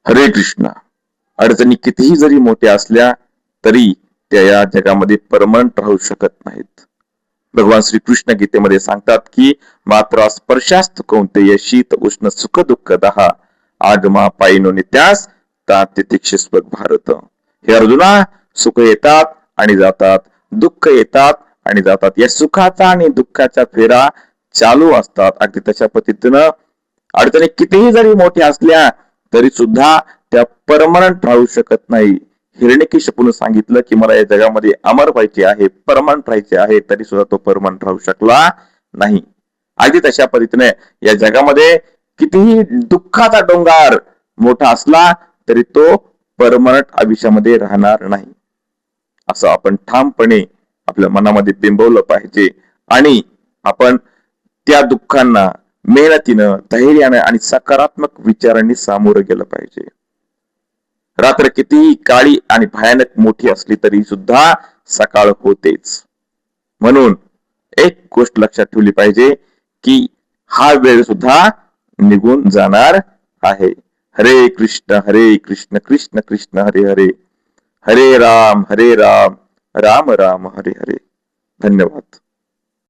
हरे कृष्ण. अडचणी कितीही जरी मोठ्या असल्या तरी त्या या जगामध्ये परमनंट राहू शकत नाहीत. भगवान श्रीकृष्ण गीतेमध्ये सांगतात की मात्र स्पर्शास्त कौंतेय शीत उष्ण सुख दुःख दहा आगमा पायनो नित्यास तात्तितिक्षस्वक भारत. हे अर्जुना, सुख येतात आणि जातात, दुःख येतात आणि जातात. या सुखाचा आणि दुःखाच्या फेरा चालू असतात. अगदी तशा पद्धतीनं अडचणी कितीही जरी मोठ्या असल्या तरी सुद्धा त्या परमनंट राहू शकत नाही. हिरण्यकेशिपूने सांगितलं की मला या जगामध्ये अमर व्हायचे आहे, परमनंट राहायचे आहे, तरी सुद्धा तो परमनंट राहू शकला नाही. अगदी तशा पद्धतीने या जगामध्ये कितीही दुःखाचा डोंगर मोठा असला तरी तो परमनंट आयुष्यामध्ये राहणार नाही, असं आपण ठामपणे आपल्या मनामध्ये बिंबवलं पाहिजे. आणि आपण त्या दुःखांना मेहनतीनं, धैर्यानं आणि सकारात्मक विचारांनी सामोरं गेलं पाहिजे. रात्र कितीही काळी आणि भयानक मोठी असली तरी सुद्धा सकाळ होतेच. म्हणून एक गोष्ट लक्षात ठेवली पाहिजे की हा वेळ सुद्धा निघून जाणार आहे. हरे कृष्ण कृष्ण कृष्ण हरे हरे, हरे राम राम राम हरे हरे. धन्यवाद.